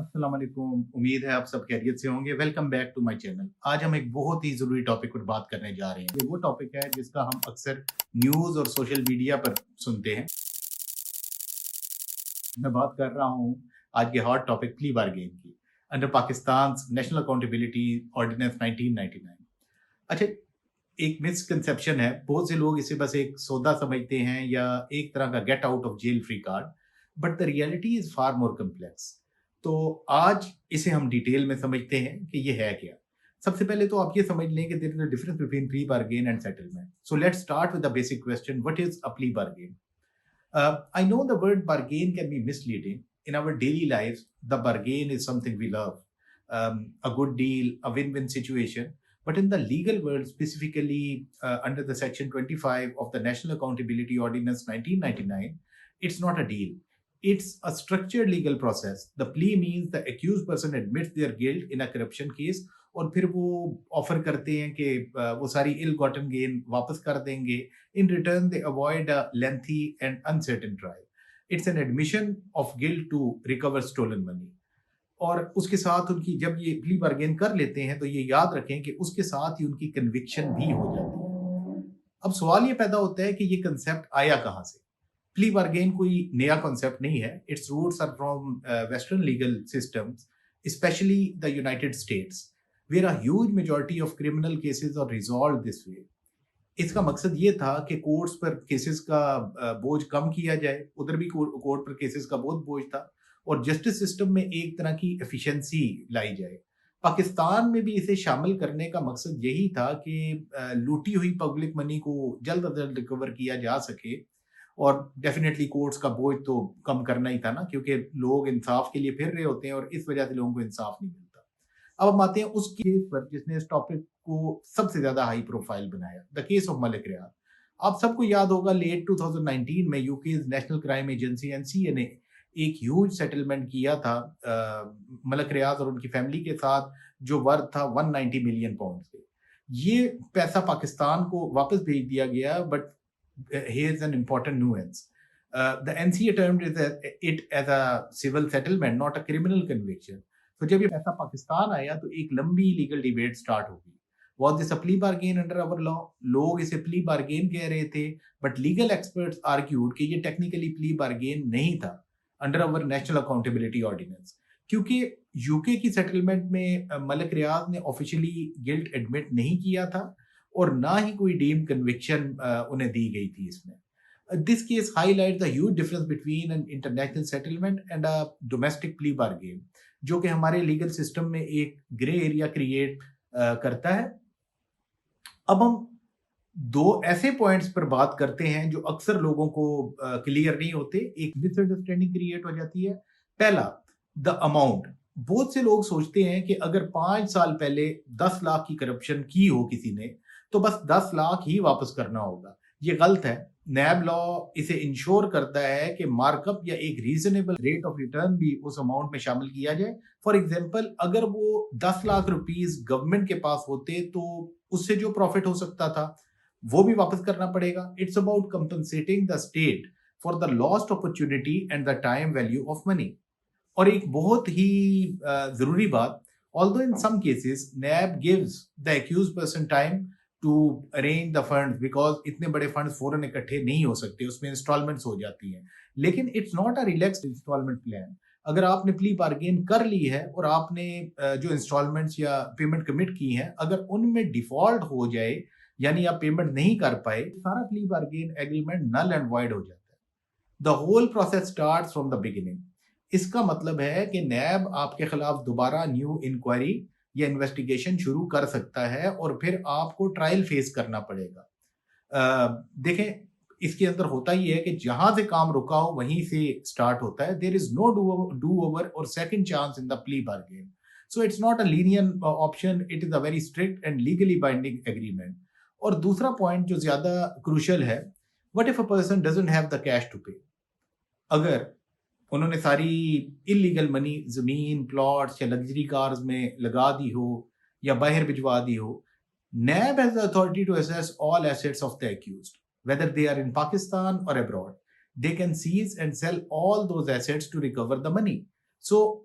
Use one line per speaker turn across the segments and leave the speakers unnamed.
अस्सलाम वालेकुम। उम्मीद है आप सब खैरियत से होंगे। Welcome back to my channel. आज हम एक बहुत ही ज़रूरी टॉपिक पर बात करने जा रहे हैं। ये वो टॉपिक है जिसका हम अक्सर न्यूज़ और सोशल मीडिया पर सुनते हैं। मैं बात कर रहा हूँ आज के हॉट टॉपिक प्ली बार्गेन की under Pakistan National Accountability Ordinance 1999। अच्छा, एक मिसकंसेप्शन है, बहुत से लोग इसे बस एक सौदा समझते हैं या एक तरह का get out of jail free card, but the reality is far more complex. तो आज इसे हम डिटेल में समझते हैं कि ये है क्या। सबसे पहले तो आप ये समझ लें कि there is a difference between plea bargain and settlement. So let's start with the basic question, what is a plea bargain? I know the word bargain can be misleading. In our daily lives, the bargain is something we love, a good deal, a win win situation. But in the legal world, specifically under the Section 25 of the National Accountability Ordinance 1999, it's not a deal. It's a structured legal process. The plea means the accused person admits their guilt in a corruption case और फिर वो offer करते हैं कि वो सारी इल gotten gain वापस कर देंगे. In return, they avoid a lengthy and uncertain trial. It's an admission of guilt to recover stolen money. और उसके साथ उनकी जब ये प्ली बार्गेन कर लेते हैं तो ये याद रखें कि उसके साथ ही उनकी कन्विक्शन भी हो जाती है. अब सवाल ये पैदा होता है कि ये कंसेप्ट आया कहाँ से? प्ली बार्गेन कोई नया कॉन्सेप्ट नहीं है. Its roots are from western legal systems, specially the United States, where a huge majority of criminal cases are resolved this way. इसका मकसद ये था कि कोर्ट्स पर केसेस का बोझ कम किया जाए. उधर भी कोर्ट पर केसेस का बहुत बोझ था और जस्टिस सिस्टम में एक तरह की एफिशिएंसी लाई जाए. पाकिस्तान में भी इसे शामिल करने का मकसद यही था कि लूटी हुई पब्लिक मनी को जल्द अज जल्द रिकवर किया जा सके. और डेफिनेटली कोर्ट्स का बोझ तो कम करना ही था ना, क्योंकि लोग इंसाफ के लिए फिर रहे होते हैं और इस वजह से लोगों को इंसाफ नहीं मिलता. अब हम आते हैं उस केस पर जिसने इस टॉपिक को सबसे ज्यादा हाई प्रोफाइल बनाया, द केस ऑफ मलिक रियाज. आप सबको याद होगा लेट 2019 में UK national crime agency NCA ने एक ह्यूज सेटलमेंट किया था मलिक रियाज और उनकी फैमिली के साथ, जो वर्थ था 190 मिलियन पाउंड के. ये पैसा पाकिस्तान को वापस भेज दिया गया, but here is an important nuance. The NCA termed it as a civil settlement, not a criminal conviction. तो जब ये पैसा पाकिस्तान आया तो एक लंबी लीगल डिबेट स्टार्ट हो गई. Was this a plea bargain under our law? लोग इसे प्ली बार्गेन कह रहे थे, बट लीगल एक्सपर्ट्स आर्ग्यूड कि ये टेक्निकली प्ली बार्गेन नहीं था under our National Accountability Ordinance, क्योंकि यूके की सेटलमेंट में मलिक रियाज ने ऑफिशियली गिल्ट एडमिट नहीं किया था और ना ही कोई डीम कन्विक्शन उन्हें दी गई थी इसमें. This case highlights the huge difference between an international settlement and a domestic plea bargain, जो कि हमारे लीगल सिस्टम में एक ग्रे एरिया क्रिएट करता है. अब हम दो ऐसे पॉइंट्स पर बात करते हैं जो अक्सर लोगों को क्लियर नहीं होते. एक मिसअंडरस्टैंडिंग क्रिएट हो जाती है. पहला, द अमाउंट. बहुत से लोग सोचते हैं कि अगर 5 साल पहले 10 लाख की करप्शन की हो किसी ने तो बस 10 लाख ही वापस करना होगा. ये गलत है. नैब लॉ इसे इंश्योर करता है कि मार्कअप या एक रीजनेबल रेट ऑफ रिटर्न भी उस अमाउंट में शामिल किया जाए. फॉर एग्जांपल, अगर वो 10 लाख रुपीस गवर्नमेंट के पास होते तो उससे जो प्रॉफिट हो सकता था वो भी वापस करना पड़ेगा. It's about compensating the state for the lost opportunity and the time value of money. और एक बहुत ही जरूरी बात, although in some cases NAB gives the accused person time to arrange the funds, because इतने बड़े फंड्स फौरन इकट्ठे नहीं हो सकते, उसमें इंस्टॉलमेंट्स हो जाती हैं. लेकिन it's not a relaxed instalment plan. अगर आपने प्ली बार्गेन कर ली है और आपने जो इंस्टॉलमेंट्स या पेमेंट कमिट की हैं, अगर उनमें डिफॉल्ट हो जाए यानी आप पेमेंट नहीं कर पाए, सारा plea bargain agreement null and void हो जाता है. The whole process starts from the beginning. इसका मतलब है कि नैब आपके खिलाफ दोबारा न्यू इंक्वायरी या इन्वेस्टिगेशन शुरू कर सकता है और फिर आपको ट्रायल फेस करना पड़ेगा. देखें, इसके अंदर होता ही है कि जहां से काम रुका हो वहीं से स्टार्ट होता है. There is no do over or second chance in the plea bargain. So it's not a lenient option, it is a very strict and legally binding agreement. और दूसरा पॉइंट जो ज्यादा क्रूशियल है, what if a person doesn't have the cash to pay. अगर उन्होंने सारी illegal money जमीन, plots या लग्जरी कार्स में लगा दी हो या बाहर भिजवा दी हो, NAB has the authority to assess all assets of the accused, whether they are in Pakistan or abroad. They can seize and sell all those assets to recover the money. So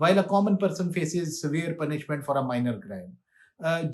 while a common person faces severe punishment for a minor crime.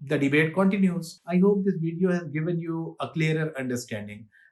The debate continues. I hope this video has given you a clearer understanding.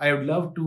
I would love to